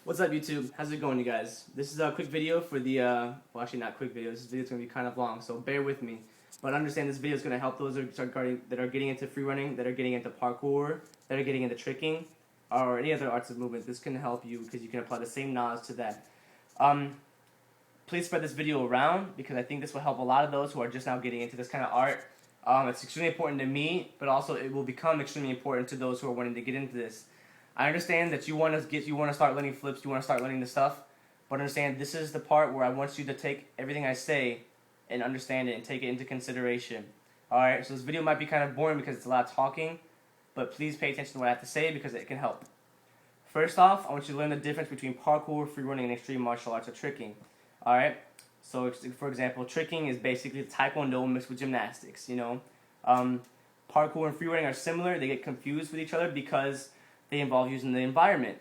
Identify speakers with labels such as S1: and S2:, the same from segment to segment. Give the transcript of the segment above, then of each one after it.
S1: What's up, YouTube? How's it going, you guys? This is a quick video for the, well, actually not quick video. This video is going to be kind of long, so bear with me. But understand this video is going to help those that are getting into free running, that are getting into parkour, that are getting into tricking, or any other arts of movement. This can help you because you can apply the same knowledge to that. Please spread this video around because I think this will help a lot of those who are just now getting into this kind of art. It's extremely important to me, but also it will become extremely important to those who are wanting to get into this. I understand that you want to start learning flips, you want to start learning this stuff, but understand this is the part where I want you to take everything I say and understand it and take it into consideration. Alright, so this video might be kind of boring because it's a lot of talking, but please pay attention to what I have to say because it can help. First off, I want you to learn the difference between parkour, free running, and extreme martial arts or tricking. Alright, so for example, tricking is basically taekwondo mixed with gymnastics, you know. Parkour and free running are similar, they get confused with each other because they involve using the environment.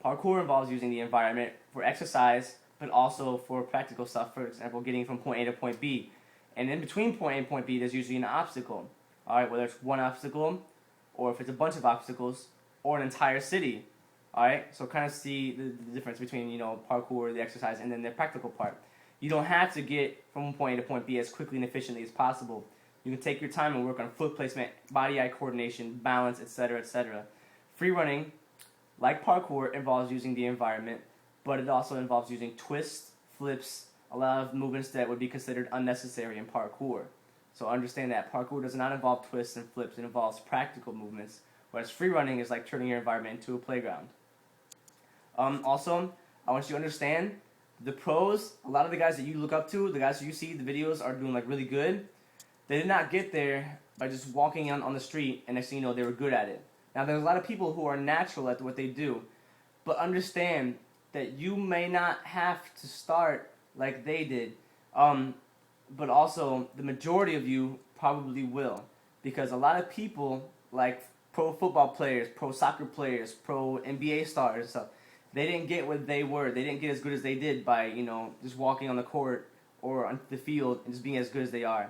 S1: Parkour involves using the environment for exercise, but also for practical stuff, for example, getting from point A to point B. And in between point A and point B, there's usually an obstacle. Alright, whether it's one obstacle, or if it's a bunch of obstacles, or an entire city. Alright, so kind of see the difference between, you know, parkour, the exercise, and then the practical part. You don't have to get from point A to point B as quickly and efficiently as possible. You can take your time and work on foot placement, body-eye coordination, balance, etc., etc. Free running, like parkour, involves using the environment, but it also involves using twists, flips, a lot of movements that would be considered unnecessary in parkour. So understand that parkour does not involve twists and flips, it involves practical movements, whereas free running is like turning your environment into a playground. Also, I want you to understand the pros, a lot of the guys that you look up to, the guys who you see, the videos are doing like really good. They did not get there by just walking on the street and next thing you know they were good at it. Now there's a lot of people who are natural at what they do, but understand that you may not have to start like they did, but also the majority of you probably will, because a lot of people like pro football players, pro soccer players, pro NBA stars and stuff, they didn't get what they were. They didn't get as good as they did by, you know, just walking on the court or on the field and just being as good as they are.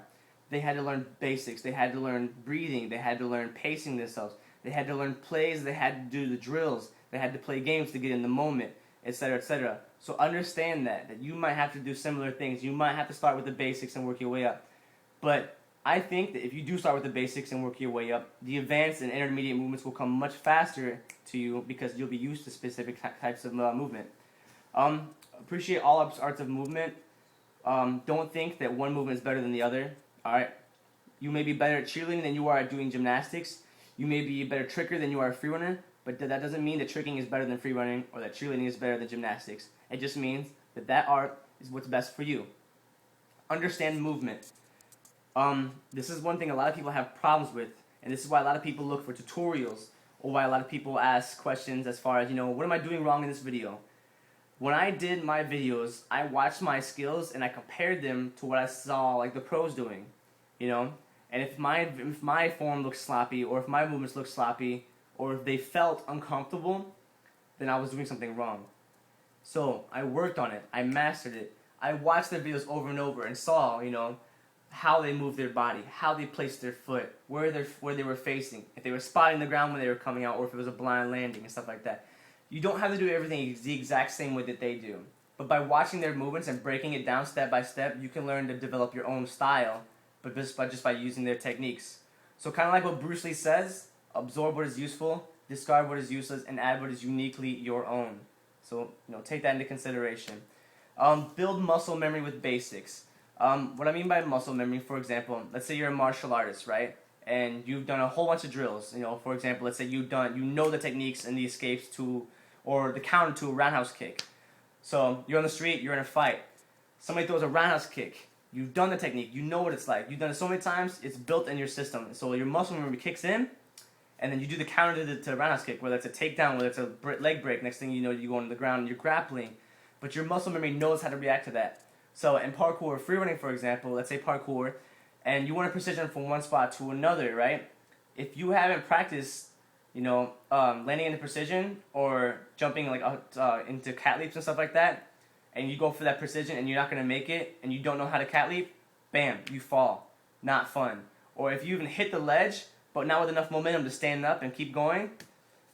S1: They had to learn basics. They had to learn breathing. They had to learn pacing themselves. They had to learn plays. They had to do the drills. They had to play games to get in the moment, etc., etc. So understand that you might have to do similar things. You might have to start with the basics and work your way up. But I think that if you do start with the basics and work your way up, the advanced and intermediate movements will come much faster to you because you'll be used to specific types of movement. Appreciate all arts of movement. Don't think that one movement is better than the other. Alright? You may be better at cheerleading than you are at doing gymnastics. You may be a better tricker than you are a free runner, but that doesn't mean that tricking is better than free running or that cheerleading is better than gymnastics. It just means that that art is what's best for you. Understand movement. This is one thing a lot of people have problems with, and this is why a lot of people look for tutorials, or why a lot of people ask questions as far as, you know, what am I doing wrong in this video? When I did my videos, I watched my skills and I compared them to what I saw like the pros doing, you know? And if my form looks sloppy, or if my movements look sloppy, or if they felt uncomfortable, then I was doing something wrong. So I worked on it. I mastered it. I watched their videos over and over and saw, you know, how they moved their body, how they placed their foot, where they were facing, if they were spotting the ground when they were coming out, or if it was a blind landing and stuff like that. You don't have to do everything the exact same way that they do. But by watching their movements and breaking it down step by step, you can learn to develop your own style, but just by using their techniques. So kind of like what Bruce Lee says, absorb what is useful, discard what is useless, and add what is uniquely your own. So, you know, take that into consideration. Build muscle memory with basics. What I mean by muscle memory, for example, let's say you're a martial artist, right? And you've done a whole bunch of drills. You know, for example, let's say you know the techniques and the escapes to, or the counter to a roundhouse kick. So you're on the street, you're in a fight. Somebody throws a roundhouse kick. You've done the technique. You know what it's like. You've done it so many times, it's built in your system. So your muscle memory kicks in, and then you do the counter to the roundhouse kick, whether it's a takedown, whether it's a leg break. Next thing you know, you go on the ground and you're grappling. But your muscle memory knows how to react to that. So in parkour or free running, for example, let's say parkour, and you want to precision from one spot to another, right? If you haven't practiced, you know, landing into precision or jumping like into cat leaps and stuff like that, and you go for that precision and you're not going to make it, and you don't know how to cat leap, bam, you fall. Not fun. Or if you even hit the ledge, but not with enough momentum to stand up and keep going,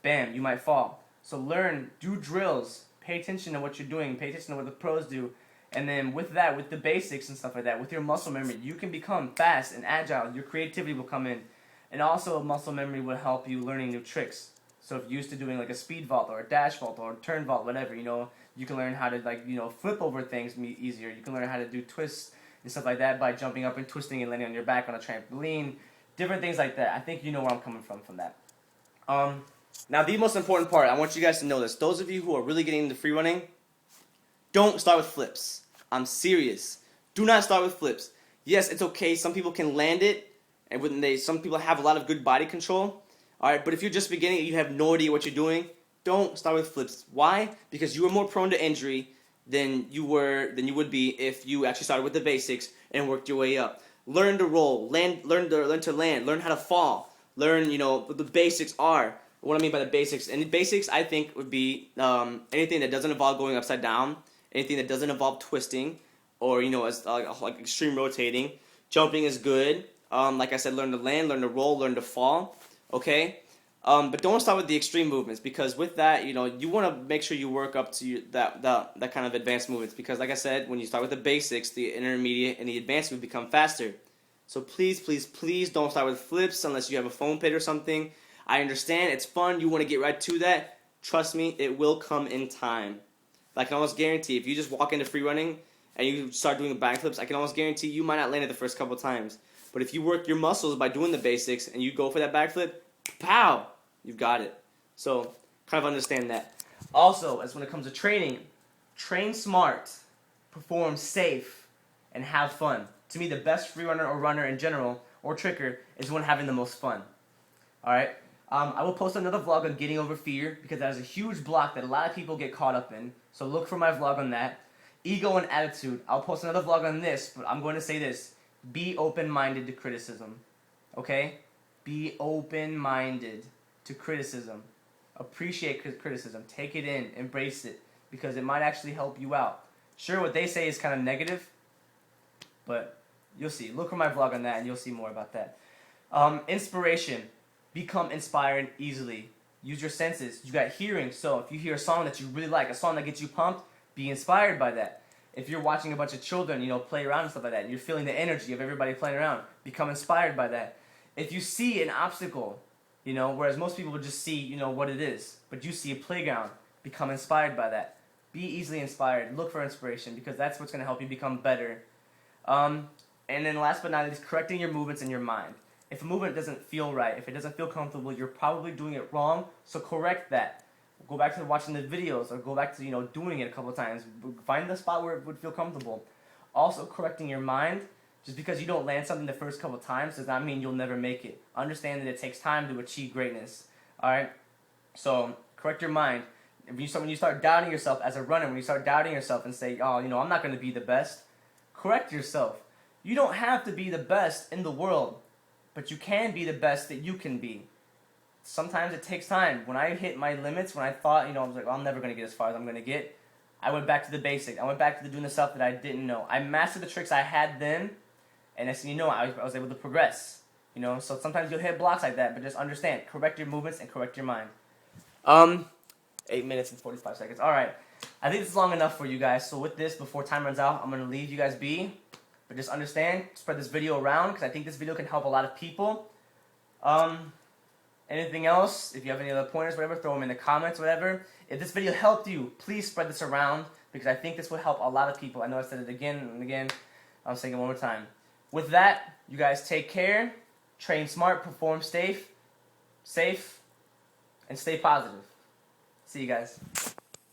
S1: bam, you might fall. So learn, do drills, Pay attention to what you're doing. Pay attention to what the pros do. And then with that, with the basics and stuff like that, with your muscle memory, you can become fast and agile. Your creativity will come in. And also muscle memory will help you learning new tricks. So if you're used to doing like a speed vault or a dash vault or a turn vault, whatever, you know, you can learn how to like, you know, flip over things easier. You can learn how to do twists and stuff like that by jumping up and twisting and landing on your back on a trampoline. Different things like that. I think you know where I'm coming from that. Now the most important part, I want you guys to know this. Those of you who are really getting into free running, don't start with flips. I'm serious. Do not start with flips. Yes, it's okay. Some people can land it, and some people have a lot of good body control. All right, but if you're just beginning and you have no idea what you're doing, don't start with flips. Why? Because you are more prone to injury than you would be if you actually started with the basics and worked your way up. Learn to roll, learn to land, learn how to fall, learn, you know, what the basics are. What I mean by the basics, and the basics I think would be anything that doesn't involve going upside down, anything that doesn't involve twisting, or you know, as like extreme rotating. Jumping is good. Like I said, learn to land, learn to roll, learn to fall. Okay, but don't start with the extreme movements, because with that, you know, you want to make sure you work up to that kind of advanced movements, because like I said, when you start with the basics, the intermediate and the advanced will become faster. So please, please, please don't start with flips unless you have a foam pit or something. I understand, it's fun, you want to get right to that. Trust me, it will come in time. I can almost guarantee, if you just walk into free running and you start doing the backflips, I can almost guarantee you might not land it the first couple times. But if you work your muscles by doing the basics and you go for that backflip, pow, you've got it. So, kind of understand that. Also, as when it comes to training, train smart, perform safe, and have fun. To me, the best free runner or runner in general, or tricker, is one having the most fun. Alright? I will post another vlog on getting over fear, because that is a huge block that a lot of people get caught up in. So look for my vlog on that. Ego and attitude. I'll post another vlog on this, but I'm going to say this. Be open-minded to criticism. Okay? Be open-minded to criticism. Appreciate criticism. Take it in. Embrace it. Because it might actually help you out. Sure, what they say is kind of negative, but you'll see. Look for my vlog on that, and you'll see more about that. Inspiration. Become inspired easily. Use your senses. You got hearing, so if you hear a song that you really like, a song that gets you pumped, be inspired by that. If you're watching a bunch of children, you know, play around and stuff like that, and you're feeling the energy of everybody playing around, become inspired by that. If you see an obstacle, you know, whereas most people would just see, you know, what it is, but you see a playground, become inspired by that. Be easily inspired. Look for inspiration, because that's what's going to help you become better. And then last but not least, correcting your movements in your mind. If a movement doesn't feel right, if it doesn't feel comfortable, you're probably doing it wrong, so correct that. Go back to watching the videos, or go back to, you know, doing it a couple of times. Find the spot where it would feel comfortable. Also, correcting your mind. Just because you don't land something the first couple of times does not mean you'll never make it. Understand that it takes time to achieve greatness. Alright? So, correct your mind. When you start doubting yourself as a runner, when you start doubting yourself and say, oh, you know, I'm not going to be the best, correct yourself. You don't have to be the best in the world, but you can be the best that you can be. Sometimes it takes time. When I hit my limits, when I thought, you know, I was like, well, I'm never going to get as far as I'm going to get, I went back to the basic. I went back to doing the stuff that I didn't know. I mastered the tricks I had then, and next thing you know, I was able to progress. You know, so sometimes you'll hit blocks like that, but just understand, correct your movements and correct your mind. 8 minutes and 45 seconds. All right. I think this is long enough for you guys. So with this, before time runs out, I'm going to leave you guys be. But just understand, spread this video around, because I think this video can help a lot of people. Anything else, if you have any other pointers, whatever, throw them in the comments, whatever. If this video helped you, please spread this around, because I think this will help a lot of people. I know I said it again and again. I'm saying it one more time. With that, you guys take care, train smart, perform safe, and stay positive. See you guys.